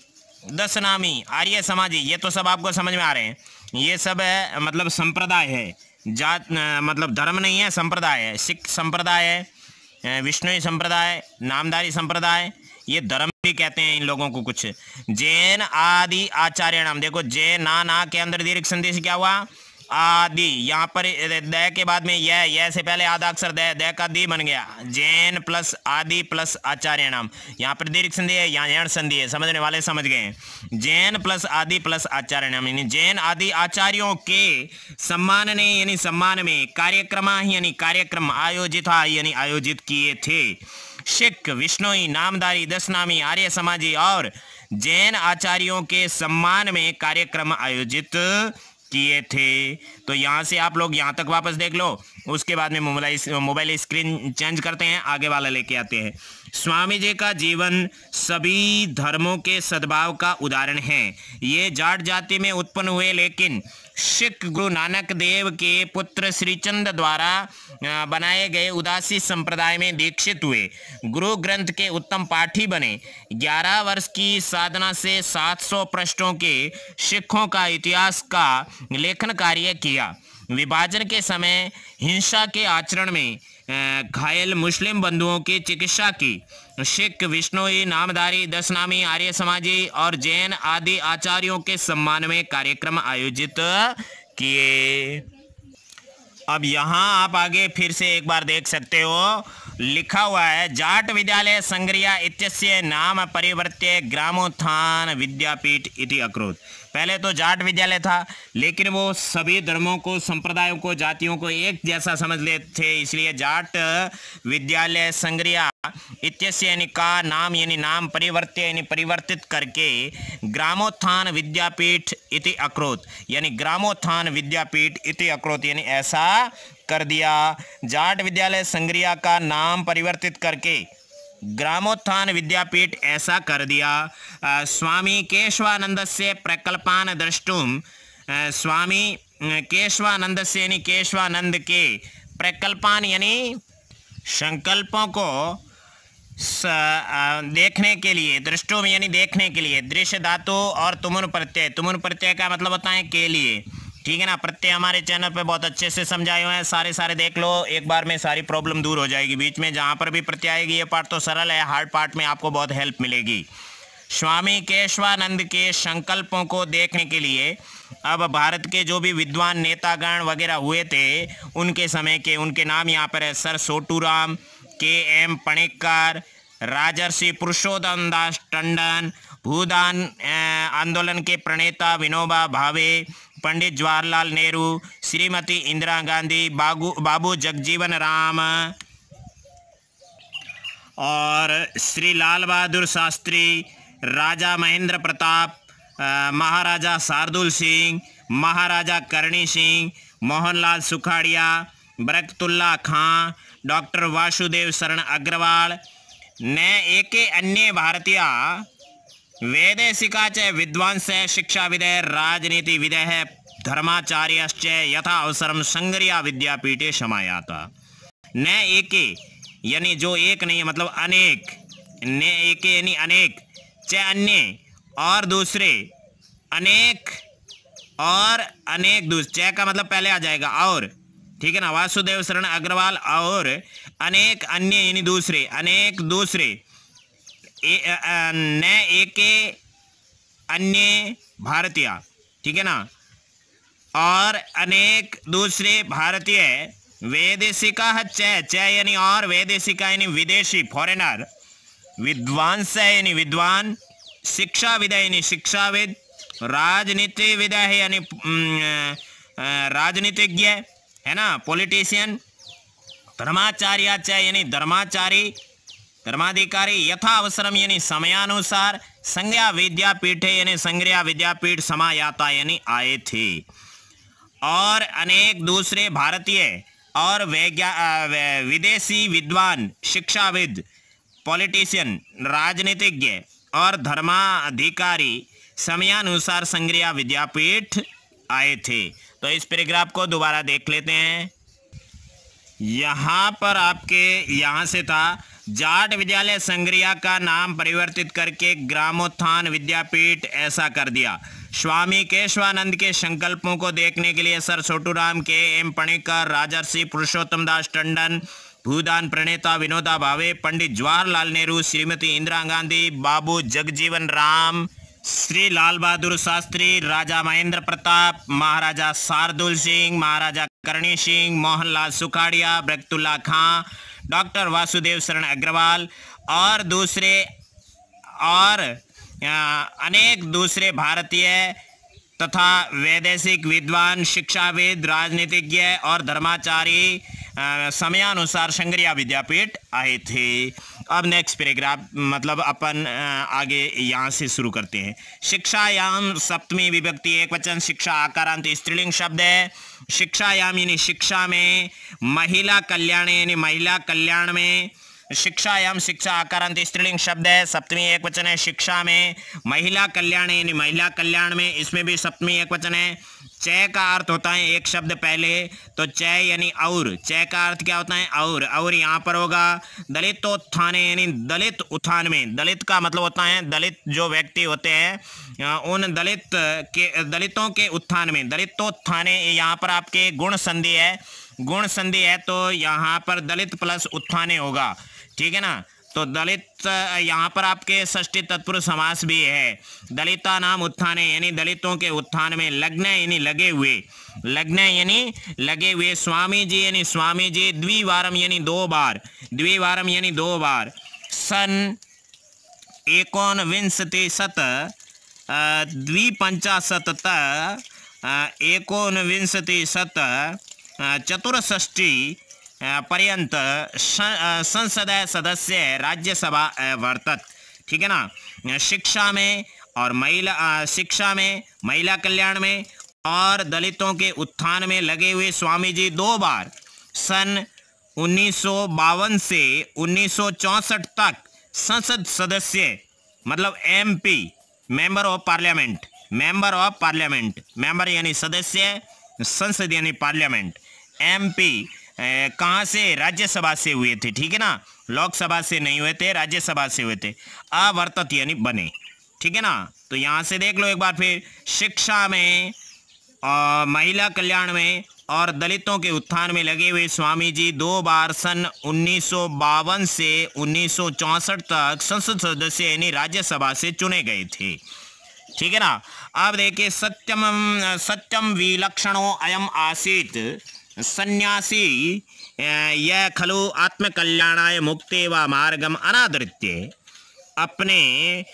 दशनामी, आर्य समाजी, ये तो सब आपको समझ में आ रहे हैं, ये सब है मतलब संप्रदाय है, जात मतलब धर्म नहीं है, संप्रदाय है। सिख संप्रदाय है, विष्णुई संप्रदाय, नामधारी संप्रदाय, ये धर्म भी कहते हैं इन लोगों को कुछ। जैन आदि आचार्य नाम, देखो जैन ना के अंदर दीर्घ संधि से क्या हुआ? आदि, यहाँ पर द के बाद में यह से पहले आधा अक्षर द का दी बन गया, जैन प्लस आदि प्लस आचार्य नाम, यहाँ पर दीर्घ संधि है, यहाँ यण संधि है, समझने वाले समझ गए। जैन प्लस आदि प्लस आचार्य नाम यानी जैन आदि आचार्यों के सम्मान ने यानी सम्मान में, कार्यक्रम यानी कार्यक्रम, आयोजित यानी आयोजित किए थे। सिख, विष्णोई, नामधारी, दशनामी, आर्य समाजी और जैन आचार्यों के सम्मान में कार्यक्रम आयोजित किए थे। तो यहाँ से आप लोग यहाँ तक वापस देख लो, उसके बाद में मोबाइल स्क्रीन चेंज करते हैं, आगे वाला लेके आते हैं। स्वामी जी का जीवन सभी धर्मों के सद्भाव का उदाहरण है। ये जाट जाति में उत्पन्न हुए, लेकिन सिख गुरु नानक देव के पुत्र श्रीचंद द्वारा बनाए गए उदासी संप्रदाय में दीक्षित हुए। गुरु ग्रंथ के उत्तम पाठी बने। 11 वर्ष की साधना से 700 पृष्ठों के सिखों का इतिहास का लेखन कार्य किया। विभाजन के समय हिंसा के आचरण में घायल मुस्लिम बंधुओं की चिकित्सा की। सिख, विष्णोई, नामधारी, दशनामी, आर्य समाजी और जैन आदि आचार्यों के सम्मान में कार्यक्रम आयोजित किए। अब यहाँ आप आगे फिर से एक बार देख सकते हो, लिखा हुआ है जाट विद्यालय संग्रिया इत्यस्य नाम परिवर्त्य ग्रामोत्थान विद्यापीठ इति अकरोत्। पहले तो जाट विद्यालय था, लेकिन वो सभी धर्मों को, संप्रदायों को, जातियों को एक जैसा समझ लेते थे, इसलिए जाट विद्यालय संग्रिया इत्यस्य यानी का नाम यानी नाम परिवर्त्य यानी परिवर्तित करके ग्रामोत्थान विद्यापीठ इति अकरोत् यानी ग्रामोत्थान विद्यापीठ इति अकरोत् यानी ऐसा कर दिया। जाट विद्यालय संग्रिया का नाम परिवर्तित करके ग्रामोत्थान विद्यापीठ ऐसा कर दिया। स्वामी केशवानंदस्य प्रकल्पान द्रष्टुम, स्वामी केशवानंदस्य यानी केशवानंद के प्रकल्पान यानी संकल्पों को देखने के लिए, दृष्टुम यानी देखने के लिए, दृश्य धातु और तुमुन प्रत्यय का मतलब होता है के लिए, ठीक है ना। प्रत्यय हमारे चैनल पे बहुत अच्छे से समझाए हुए हैं, सारे देख लो, एक बार में सारी प्रॉब्लम दूर हो जाएगी। बीच में जहाँ पर भी प्रत्यय आएगी ये पार्ट तो सरल है, हार्ड पार्ट में आपको बहुत हेल्प मिलेगी। स्वामी केशवानंद के संकल्पों को देखने के लिए अब भारत के जो भी विद्वान नेतागण वगैरह हुए थे उनके समय के, उनके नाम यहाँ पर है सर सोटूराम, के.एम. पणिक्कर, राजर्षि पुरुषोत्तम दास टंडन, भूदान आंदोलन के प्रणेता विनोबा भावे, पंडित जवाहरलाल नेहरू, श्रीमती इंदिरा गांधी, बाबू जगजीवन राम और श्री लाल बहादुर शास्त्री, राजा महेंद्र प्रताप, महाराजा शार्दुल सिंह, महाराजा करणी सिंह, मोहनलाल सुखाड़िया, बरकतुल्ला खां, डॉक्टर वासुदेव शरण अग्रवाल ने एके अन्य भारतीय वैदेशिका च विद्वांस शिक्षाविदय राजनीतिविदय धर्माचार्यश्च यथा अवसरम संग्रिया विद्यापीठे समायाता। न एके यानी जो एक नहीं मतलब अनेक, न एके यानी अनेक, च अन्य और दूसरे, अनेक और अनेक दूसरे, च का मतलब पहले आ जाएगा और, ठीक है ना। वासुदेव शरण अग्रवाल और अनेक अन्य यानी दूसरे, अनेक दूसरे, न एके अन्य भारतीय, ठीक है ना, और अनेक दूसरे भारतीय वैदेशिका च यानी और, वैदेशिका यानी विदेशी फॉरेनर, विद्वांस यानी विद्वान, शिक्षाविद यानी शिक्षाविद, राजनीतिविद यानी राजनीतिज्ञ है ना, पॉलिटिशियन, धर्माचार्य च यानी धर्माचारी, धर्माधिकारी, यथा अवसरम यानी समयानुसार, संज्ञा विद्यापीठ यानी संग्रिया विद्यापीठ समायाता यानी आए थे। और अनेक दूसरे भारतीय और विदेशी विद्वान, शिक्षाविद, पॉलिटिशियन, राजनीतिज्ञ और धर्माधिकारी समयानुसार संग्रिया विद्यापीठ आए थे। तो इस पैराग्राफ को दोबारा देख लेते हैं। यहाँ पर आपके यहाँ से था जाट विद्यालय संग्रिया का नाम परिवर्तित करके ग्रामोत्थान विद्यापीठ ऐसा कर दिया। स्वामी केशवानंद के संकल्पों को देखने के लिए सर छोटूराम, के.एम. पणिक्कर, राजर्षि पुरुषोत्तम दास टंडन, भूदान प्रणेता विनोबा भावे, पंडित जवाहरलाल नेहरू, श्रीमती इंदिरा गांधी, बाबू जगजीवन राम, श्री लाल बहादुर शास्त्री, राजा महेंद्र प्रताप, महाराजा शार्दुल सिंह, महाराजा करणी सिंह, मोहनलाल सुखाड़िया, बरकतुल्ला खां, डॉक्टर वासुदेव शरण अग्रवाल और दूसरे और अनेक दूसरे भारतीय तथा वैदेशिक विद्वान, शिक्षाविद, राजनीतिज्ञ और धर्माचारी समयानुसार संग्रिया विद्यापीठ आए थे। अब नेक्स्ट पैराग्राफ मतलब अपन आगे यहाँ से शुरू करते हैं। शिक्षायाम सप्तमी विभक्ति एकवचन, शिक्षा आकारांत स्त्रीलिंग शब्द है। शिक्षायाम यानी शिक्षा में, महिला कल्याण यानी महिला कल्याण में, शिक्षायाम शिक्षा आकारांत स्त्रीलिंग शब्द है, सप्तमी एकवचन है। शिक्षा में, महिला कल्याण यानी महिला कल्याण में, इसमें भी सप्तमी एकवचन है। चय का अर्थ होता है एक शब्द पहले तो चय यानी और, चय का अर्थ क्या होता है और यहाँ पर होगा दलितोत्थान यानी दलित उत्थान में। दलित का मतलब होता है दलित जो व्यक्ति होते हैं उन दलितों के उत्थान में, दलितोत्थाने यहाँ पर आपके गुण संधि है तो यहाँ पर दलित प्लस उत्थाने होगा, ठीक है ना। तो दलित यहाँ पर आपके षष्ठी तत्पुरुष समास भी है। दलिता नाम उत्थाने यानी दलितों के उत्थान में, लग्न यानी लगे हुए, लग्न यानी लगे हुए, स्वामी जी यानी स्वामी जी, द्विवारम यानी दो बार, द्विवारम यानी दो बार, सन 19 द्विपंचाशत 19 चतुर्षष्टि पर्यंत संसद सदस्य राज्यसभा वर्तत। ठीक है ना। शिक्षा में और शिक्षा में, महिला कल्याण में और दलितों के उत्थान में लगे हुए स्वामी जी दो बार सन 1952 से 1964 तक संसद सदस्य मतलब MP, member of parliament, member of parliament, member यानी सदस्य, संसद यानी पार्लियामेंट, MP कहाँ से, राज्यसभा से हुए थे। ठीक है ना, लोकसभा से नहीं हुए थे, राज्यसभा से हुए थे। अवर्तत यानी बने। ठीक है ना। तो यहाँ से देख लो एक बार फिर, शिक्षा में और महिला कल्याण में और दलितों के उत्थान में लगे हुए स्वामी जी दो बार सन 1952 से 1964 तक संसद सदस्य यानी राज्यसभा से चुने गए थे। ठीक है ना। अब देखिए, सत्यम विलक्षणो अयम आसीत सन्यासी यह खलु आत्मकल्याणाय मुक्ते व मार्गम अनादृत्य। अपने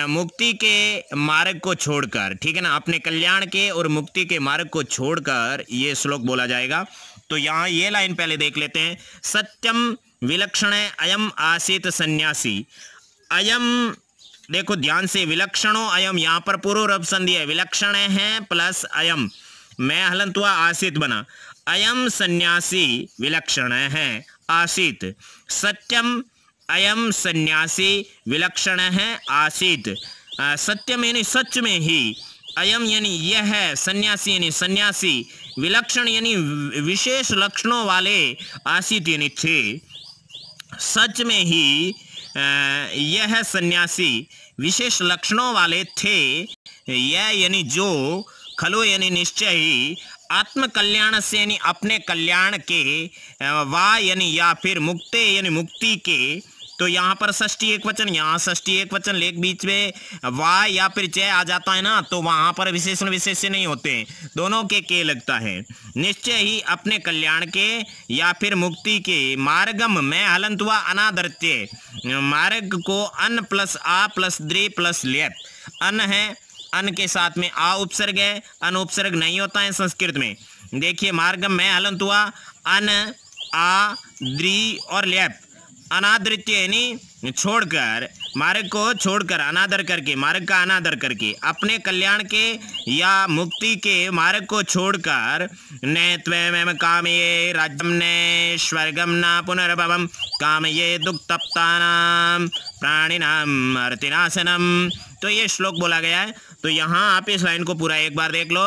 मुक्ति के मार्ग को छोड़कर, ठीक है ना, अपने कल्याण के और मुक्ति के मार्ग को छोड़कर ये श्लोक बोला जाएगा। तो यहाँ ये लाइन पहले देख लेते हैं। सत्यम विलक्षण अयम आसीत सन्यासी। अयम देखो ध्यान से, विलक्षणो अयम, यहाँ पर पूर्व संधि है, विलक्षण है प्लस अयम, मैं हलंत हुआ आसीत बना। अयम सन्यासी विलक्षण है आसीत, सत्यम अयम सन्यासी विलक्षण है आसीत। सत्यम यानी सच में ही, अयम यानी यह है, सन्यासी यानी सन्यासी, विलक्षण यानी विशेष लक्षणों वाले, आसीत यानी थे। सच में ही यह सन्यासी विशेष लक्षणों वाले थे। यह यानी जो, खलो यानी निश्चय ही, आत्म कल्याण से यानी अपने कल्याण के, वा यानी या फिर मुक्ते यानी मुक्ति के। तो यहाँ पर षष्ठी एक वचन, यहाँ षष्ठी एक वचन, लेख बीच में वा या फिर च आ जाता है ना, तो वहाँ पर विशेषण विशेष्य नहीं होते, दोनों के लगता है। निश्चय ही अपने कल्याण के या फिर मुक्ति के, मार्गम में हलंत हुआ अनादृत्य, मार्ग को अन प्लस आ प्लस द्रि प्लस लेप। अन है, अन के साथ में आ उपसर्ग है, अन उपसर्ग नहीं होता है संस्कृत में। देखिए, मार्गम में हलंत हुआ अन आ द्रि और लेप। अनादृत्य यानी छोड़कर, मार्ग को छोड़कर, अनादर करके, मार्ग का अनादर करके, अपने कल्याण के या मुक्ति के मार्ग को छोड़कर, न त्वमेव कामये राज्यम न स्वर्गम न पुनर्भवम कामये दुक्तप्तानाम प्राणिनाम अर्तिनाशनम। तो ये श्लोक बोला गया है। तो यहाँ आप इस लाइन को पूरा एक बार देख लो।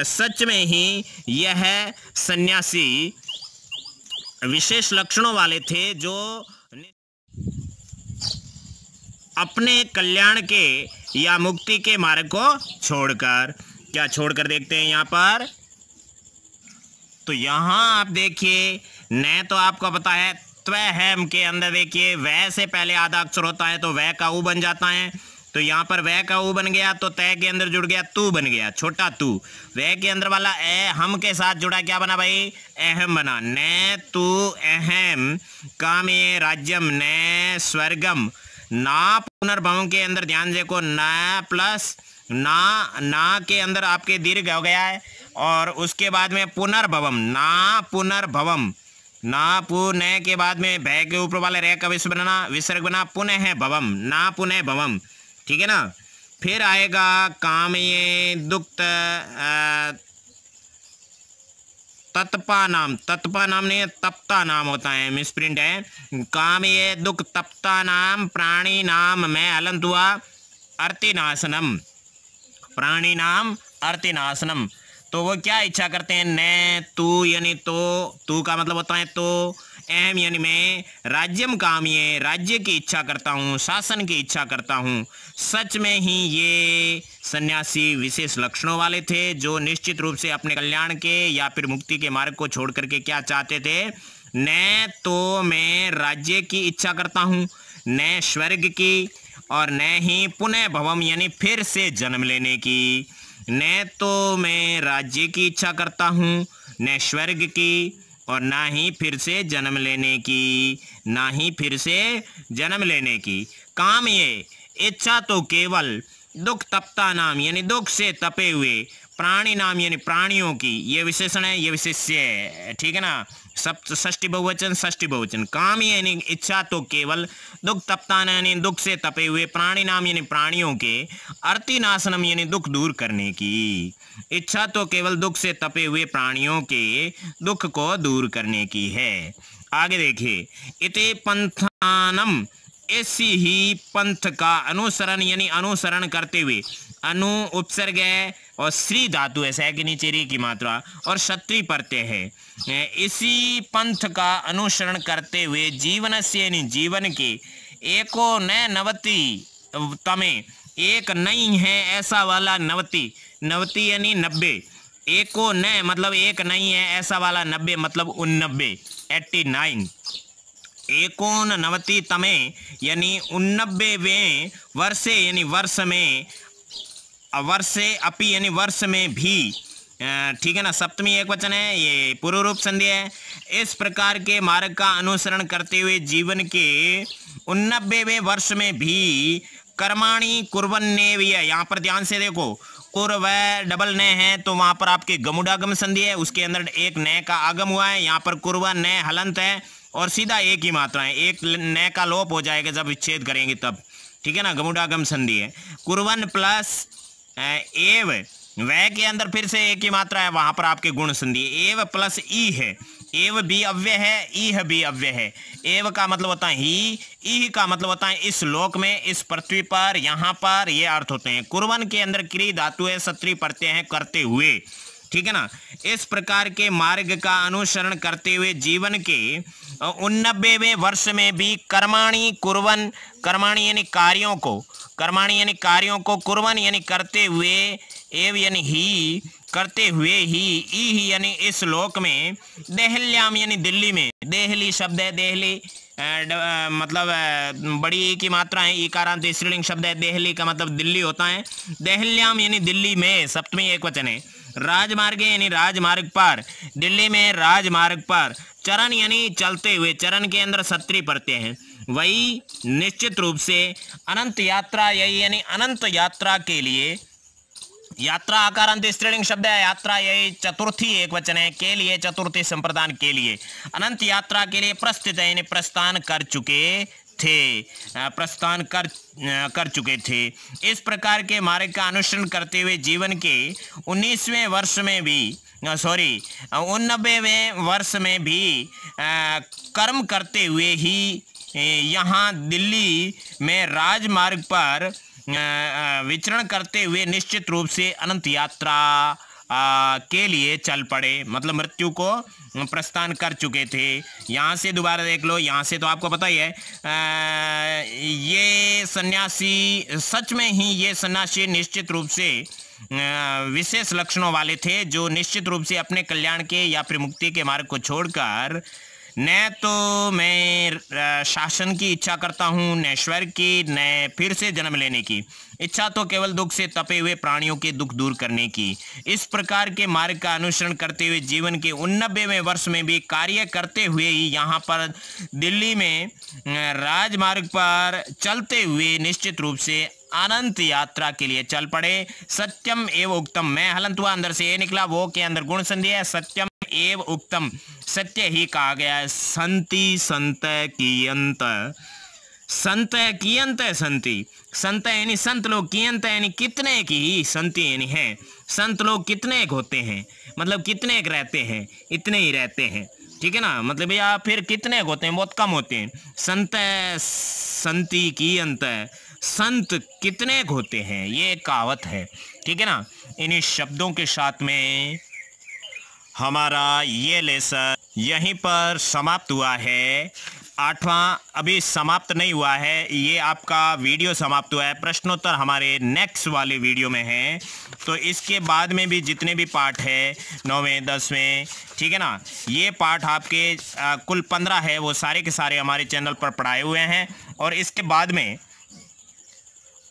सच में ही यह सन्यासी विशेष लक्षणों वाले थे जो अपने कल्याण के या मुक्ति के मार्ग को छोड़कर, क्या छोड़कर, देखते हैं यहाँ पर। तो यहाँ आप देखिए, न तो आपको पता है त्वहम के अंदर देखिए वह से पहले आधा अक्षर होता है तो वह का ऊ बन जाता है। तो यहाँ पर वह का ऊ बन गया तो तय के अंदर जुड़ गया तू बन गया, छोटा तू। वह के अंदर वाला ए हम के साथ जुड़ा, क्या बना भाई, अहम बना। न तू अहम कामये राज्यम न स्वर्गम। ना पुनर्भवम के अंदर ध्यान देखो, न प्लस ना के अंदर आपके दीर्घ हो गया है और उसके बाद में पुनर्भवम, ना पुनर्भवम, ना पुनः के बाद में भय के ऊपर वाले रे का विसर्ग बना पुनः है भवम, ना पुनः भवम। ठीक है ना। फिर आएगा कामये दुक्त तत्पा नाम, तत्पा नाम नहीं, तप्ता नाम होता है, मिसप्रिंट है। कामये दुख तप्ता नाम प्राणी नाम में हलंत हुआ अर्तिनाशनम, प्राणी नाम अर्तिनाशनम। तो वो क्या इच्छा करते हैं, न तू यानी तो, तू का मतलब होता है तो, एम यानी मैं, राज्यम कामये राज्य की इच्छा करता हूँ, शासन की इच्छा करता हूँ। सच में ही ये सन्यासी विशेष लक्षणों वाले थे जो निश्चित रूप से अपने कल्याण के या फिर मुक्ति के मार्ग को छोड़ करके क्या चाहते थे, न तो मैं राज्य की इच्छा करता हूँ, न स्वर्ग की, और न ही पुनः भवम यानी फिर से जन्म लेने की। न तो मैं राज्य की इच्छा करता हूँ, न स्वर्ग की, और ना ही फिर से जन्म लेने की, ना ही फिर से जन्म लेने की। काम ये, इच्छा तो केवल दुख तपता नाम यानी दुख से तपे हुए, प्राणी नाम यानी प्राणियों की, ये विशेषण है, ये विशेष्य है, ठीक है ना। सप्त षष्ठी बहुवचन, षष्ठी बहुवचन। काम यानी इच्छा तो केवल दुख तपतान यानी दुख से तपे हुए, प्राणी नाम यानी प्राणियों के, अर्तिनाशनम यानी दुख दूर करने की। इच्छा तो केवल दुख से तपे हुए प्राणियों के दुख को दूर करने की है। आगे देखिए, इति पंथानम, ऐसी ही पंथ का अनुसरण यानी अनुसरण करते हुए, अनु उपसर्ग है और श्री धातु है, सह के नीचे री की मात्रा और क्षत्रिय प्रत्यय है। इसी पंथ का अनुसरण करते हुए जीवन से यानी जीवन के, एको न नवति तमे, एक नहीं है ऐसा वाला, नवति नवति यानी 90, एको न मतलब एक नहीं है ऐसा वाला, 90 मतलब 89, 89। एकोन नवति तमे यानी 89वें वर्षे यानी वर्ष में, वर्षे अपि यानी वर्ष में भी, ठीक है ना। सप्तमी एक वचन है, ये पूर्व रूप संधि है। इस प्रकार के मार्ग का अनुसरण करते हुए जीवन के 89वें वर्ष में भी कर्माणि कुर्वन्नेव, यहाँ पर ध्यान से देखो, कुर्व डबल न है तो वहां पर आपके गमुडागम संधि है, उसके अंदर एक न का आगम हुआ है, यहाँ पर कुर्वा न हलंत है और सीधा एक ही मात्रा है, एक न का लोप हो जाएगा जब विच्छेद करेंगे तब, ठीक है ना। गमुडागम संधि है। कुर्वन प्लस एव, वह के अंदर फिर से एक ही मात्रा है, वहां पर आपके गुण संधि, एव प्लस ई है, एव भी अव्यय है, ईह भी अव्यय है। एव का मतलब होता है ही, ईह का मतलब होता है इस लोक में, इस पृथ्वी पर, यहाँ पर, ये अर्थ होते हैं। कुर्वन के अंदर क्री धातु है, क्षत्रिय प्रत्यय है, करते हुए, ठीक है ना। इस प्रकार के मार्ग का अनुसरण करते हुए जीवन के 89वें वर्ष में भी कर्माणि कुर्वन, कर्माणि यानी कार्यों को, कर्माणि यानी कार्यों को, कुर्वन यानी करते हुए, एव यानी ही, करते हुए ही, ई यानी इस लोक में, देहल्याम यानी दिल्ली में, देहली शब्द है, देहली मतलब बड़ी ई की मात्रा है, ईकारांत स्त्रीलिंग शब्द है, देहली का मतलब दिल्ली होता है। देहल्याम यानी दिल्ली में, सप्तमी एक वचन है। राजमार्ग यानी राजमार्ग पर, दिल्ली में राजमार्ग पर। चरण यानी चलते हुए, चरण के अंदर क्षत्रिय प्रत्यय है। वही निश्चित रूप से अनंत यात्रा, यही यानी अनंत यात्रा के लिए, यात्रा आकारांत स्त्रीलिंग शब्द है, यात्रा यही चतुर्थी एक वचन है, के लिए चतुर्थी संप्रदान के लिए, अनंत यात्रा के लिए प्रस्थित यानी प्रस्थान कर चुके थे, प्रस्थान कर चुके थे। इस प्रकार के मार्ग का अनुसरण करते हुए जीवन के 19वें वर्ष में भी, 89वें वर्ष में भी कर्म करते हुए ही यहाँ दिल्ली में राजमार्ग पर विचरण करते हुए निश्चित रूप से अनंत यात्रा के लिए चल पड़े, मतलब मृत्यु को प्रस्थान कर चुके थे। यहाँ से दोबारा देख लो, यहाँ से तो आपको पता ही है, ये सन्यासी, सच में ही ये सन्यासी निश्चित रूप से विशेष लक्षणों वाले थे, जो निश्चित रूप से अपने कल्याण के या फिर मुक्ति के मार्ग को छोड़कर न तो मैं शासन की इच्छा करता हूँ, न स्वर्ग की, न फिर से जन्म लेने की, इच्छा तो केवल दुख से तपे हुए प्राणियों के दुख दूर करने की। इस प्रकार के मार्ग का अनुसरण करते हुए जीवन के 89वें वर्ष में भी कार्य करते हुए ही यहाँ पर दिल्ली में राजमार्ग पर चलते हुए निश्चित रूप से अनंत यात्रा के लिए चल पड़े। सत्यम एवं उत्तम, मैं हलंत हुआ, अंदर से ये निकला, वो के अंदर गुण संधि है, सत्यम एव उक्तम, सत्य ही कहा गया है। संति संत कियंत, संत कियंत संति, संत यानी संत लोग, कियंत यानी कितने की ही, संति यानी है, संत लोग कितने एक होते हैं, मतलब कितने एक रहते हैं, इतने ही रहते हैं, ठीक है ना, मतलब या फिर कितने एक होते हैं, बहुत कम होते हैं। संत संति कियंत, संत कितने एक होते हैं, ये एक कहावत है, ठीक है ना। इन्हीं शब्दों के साथ में हमारा ये लेसन यहीं पर समाप्त हुआ है। 8वां अभी समाप्त नहीं हुआ है, ये आपका वीडियो समाप्त हुआ है। प्रश्नोत्तर हमारे नेक्स्ट वाले वीडियो में है। तो इसके बाद में भी जितने भी पाठ है 9वें 10वें, ठीक है ना, ये पाठ आपके कुल 15 है, वो सारे के सारे हमारे चैनल पर पढ़ाए हुए हैं। और इसके बाद में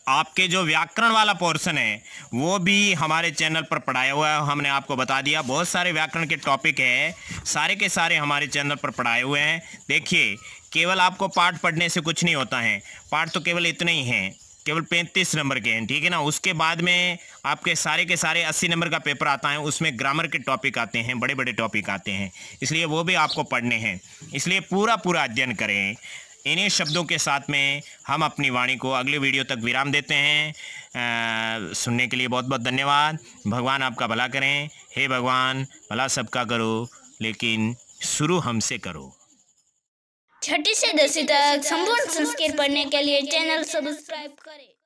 आपके जो व्याकरण वाला पोर्शन है वो भी हमारे चैनल पर पढ़ाया हुआ है। हमने आपको बता दिया, बहुत सारे व्याकरण के टॉपिक है, सारे के सारे हमारे चैनल पर पढ़ाए हुए हैं। देखिए, केवल आपको पाठ पढ़ने से कुछ नहीं होता है, पाठ तो केवल इतने ही हैं, केवल 35 नंबर के हैं, ठीक है ना। उसके बाद में आपके सारे के सारे 80 नंबर का पेपर आता है, उसमें ग्रामर के टॉपिक आते हैं, बड़े बड़े टॉपिक आते हैं, इसलिए वो भी आपको पढ़ने हैं। इसलिए पूरा पूरा अध्ययन करें। इन्हीं शब्दों के साथ में हम अपनी वाणी को अगले वीडियो तक विराम देते हैं। सुनने के लिए बहुत बहुत धन्यवाद। भगवान आपका भला करें। हे भगवान, भला सबका करो, लेकिन शुरू हमसे करो। 6ठी से 10वीं तक संपूर्ण संस्कृत पढ़ने के लिए चैनल सब्सक्राइब करें।